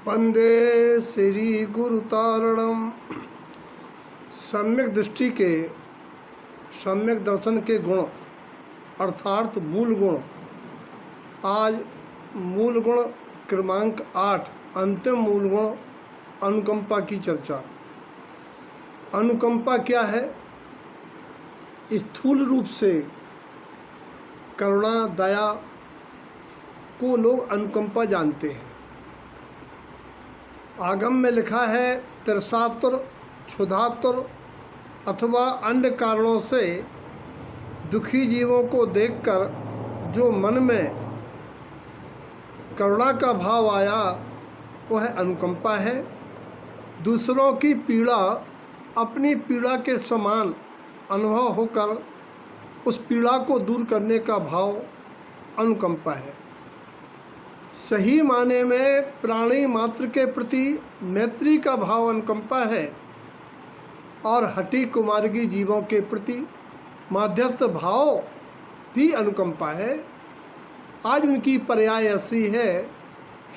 वंदे श्री गुरुतारणम। सम्यक दृष्टि के सम्यक दर्शन के गुण अर्थात मूल गुण। आज मूल गुण क्रमांक 8 अंतिम मूल गुण अनुकंपा की चर्चा। अनुकंपा क्या है? स्थूल रूप से करुणा दया को लोग अनुकंपा जानते हैं। आगम में लिखा है तिरसातुर क्षुधातुर अथवा अन्य कारणों से दुखी जीवों को देखकर जो मन में करुणा का भाव आया वह अनुकंपा है। दूसरों की पीड़ा अपनी पीड़ा के समान अनुभव होकर उस पीड़ा को दूर करने का भाव अनुकंपा है। सही माने में प्राणी मात्र के प्रति मैत्री का भाव अनुकंपा है और हठी कुमार्गी जीवों के प्रति माध्यस्थ भाव भी अनुकंपा है। आज उनकी पर्याय ऐसी है,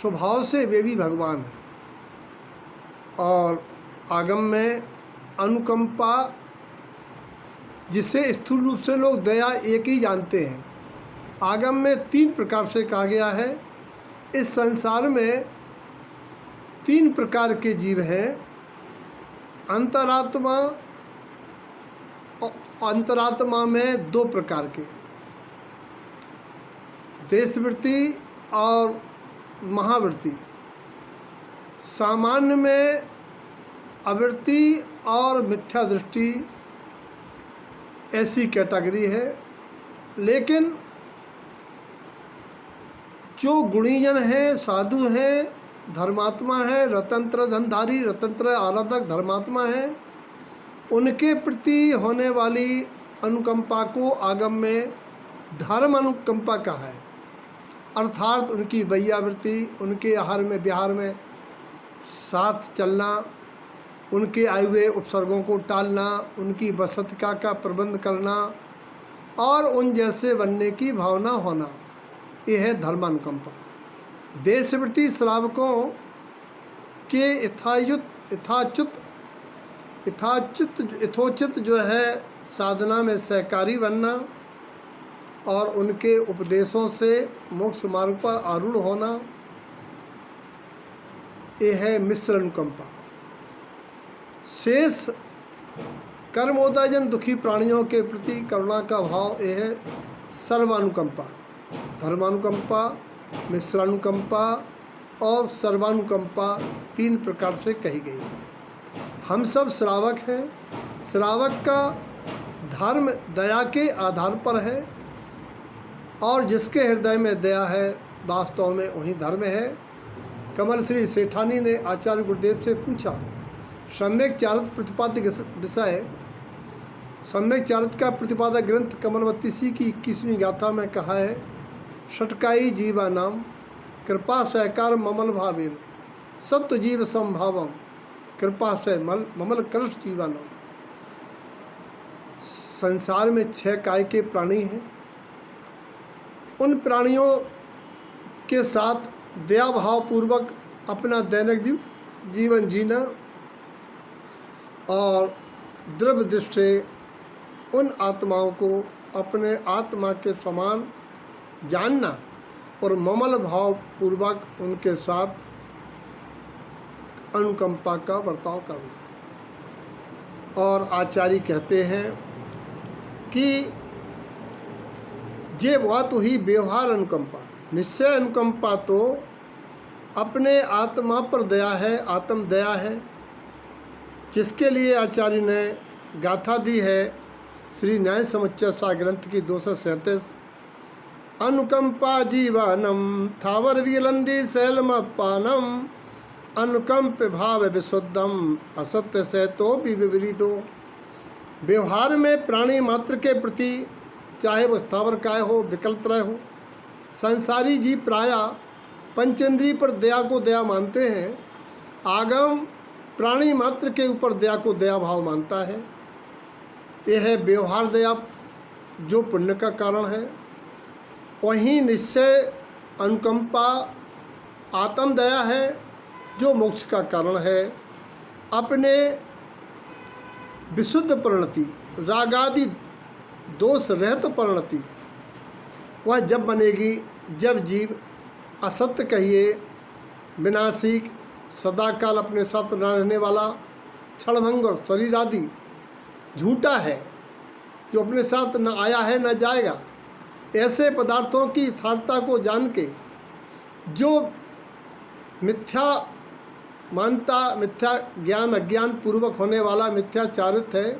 स्वभाव से वे भी भगवान हैं। और आगम में अनुकंपा जिसे स्थूल रूप से लोग दया एक ही जानते हैं, आगम में 3 प्रकार से कहा गया है। इस संसार में 3 प्रकार के जीव हैं। अंतरात्मा में 2 प्रकार के, देशवृत्ति और महावृत्ति। सामान्य में आवृत्ति और मिथ्या दृष्टि ऐसी कैटेगरी है। लेकिन जो गुणीजन हैं, साधु हैं, धर्मात्मा है, रतंत्र धनधारी रतंत्र आराधक धर्मात्मा है, उनके प्रति होने वाली अनुकंपा को आगम में धर्म अनुकंपा कहा है। अर्थात उनकी वैयावृत्ति, उनके आहार में विहार में साथ चलना, उनके आए हुए उपसर्गों को टालना, उनकी वसतिका का प्रबंध करना और उन जैसे बनने की भावना होना, यह है धर्मानुकंपा। देशवृत्ति श्रावकों के यथोचित जो है साधना में सहकारी बनना और उनके उपदेशों से मोक्ष मार्ग पर आरूढ़ होना, यह है मिश्र अनुकंपा। शेष कर्मोदयजन दुखी प्राणियों के प्रति करुणा का भाव, यह है सर्वानुकंपा। धर्मानुकंपा, मिश्रानुकंपा और सर्वानुकंपा 3 प्रकार से कही गई। हम सब श्रावक हैं। श्रावक का धर्म दया के आधार पर है और जिसके हृदय में दया है वास्तव में वही धर्म है। कमल श्री सेठानी ने आचार्य गुरुदेव से पूछा, सम्यक चारित्र प्रतिपाद्य विषय, सम्यक चारित्र का प्रतिपादक ग्रंथ कमलवती सी की 21वीं गाथा में कहा है, षटकाई जीवा नाम कृपा सहकार ममल भावेन सत्व जीव संभावम कृपा से ममल कलश जीवा नाम। संसार में 6 काय के प्राणी हैं। उन प्राणियों के साथ दया भाव पूर्वक अपना दैनिक जीवन जीना और द्रव्य दृष्टि उन आत्माओं को अपने आत्मा के समान जानना और ममल भाव पूर्वक उनके साथ अनुकंपा का बर्ताव करना। और आचार्य कहते हैं कि ये बात हुई व्यवहार अनुकंपा। निश्चय अनुकंपा तो अपने आत्मा पर दया है, आत्म दया है, जिसके लिए आचार्य ने गाथा दी है श्री न्याय समुच्चय सा ग्रंथ की 237। अनुकंपा जीवनम थावर विलंदी शैलमपानम अनुकंप भाव विशुद्धम असत्य से तो भी विपरीतो। व्यवहार में प्राणी मात्र के प्रति, चाहे वो स्थावर काय हो विकल्पत्रय हो, संसारी जीव प्राय पंचेंद्रिय पर दया को दया मानते हैं। आगम प्राणी मात्र के ऊपर दया को दया भाव मानता है। यह है व्यवहार दया जो पुण्य का कारण है। वहीं निश्चय अनुकंपा आत्म दया है जो मोक्ष का कारण है। अपने विशुद्ध परिणति, रागादि दोष रहित परिणति वह जब बनेगी जब जीव असत्य कहिए, विनाशिक, सदाकाल अपने साथ न रहने वाला, क्षणभंग और शरीर आदि झूठा है, जो अपने साथ न आया है न जाएगा, ऐसे पदार्थों की यथार्थता को जान के जो मिथ्या मानता, मिथ्या ज्ञान अज्ञान पूर्वक होने वाला मिथ्याचारित है,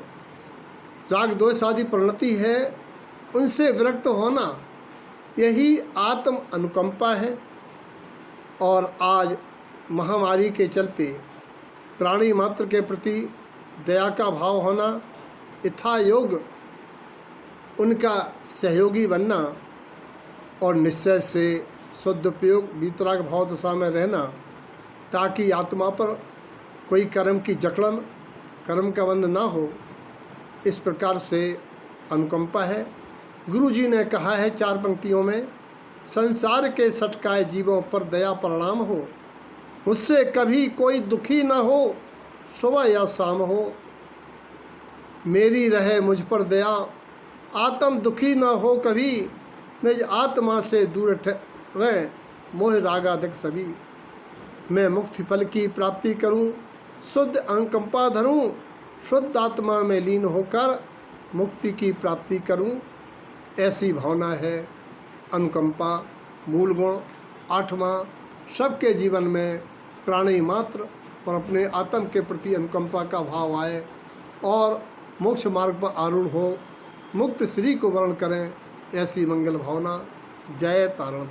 राग द्वेष आदि परिणति है, उनसे विरक्त होना यही आत्म अनुकंपा है। और आज महामारी के चलते प्राणी मात्र के प्रति दया का भाव होना, यथा योग उनका सहयोगी बनना और निश्चय से सदुपयोग वीतराग भाव दशा में रहना, ताकि आत्मा पर कोई कर्म की जकड़न, कर्म का बंध ना हो, इस प्रकार से अनुकंपा है। गुरु जी ने कहा है 4 पंक्तियों में, संसार के सटकाए जीवों पर दया प्रणाम हो, मुझसे कभी कोई दुखी न हो, सुबह या शाम हो, मेरी रहे मुझ पर दया, आत्म दुखी न हो कभी, निज आत्मा से दूर रहे, मोह रागाधिक सभी। मैं मुक्ति फल की प्राप्ति करूं, शुद्ध अनुकंपा धरूं, शुद्ध आत्मा में लीन होकर मुक्ति की प्राप्ति करूं, ऐसी भावना है। अनुकंपा मूल गुण 8वां, सबके जीवन में प्राणी मात्र और अपने आत्म के प्रति अनुकंपा का भाव आए और मोक्ष मार्ग पर आरूढ़ हो, मुक्त श्री को वर्ण करें, ऐसी मंगल भावना। जय तारण।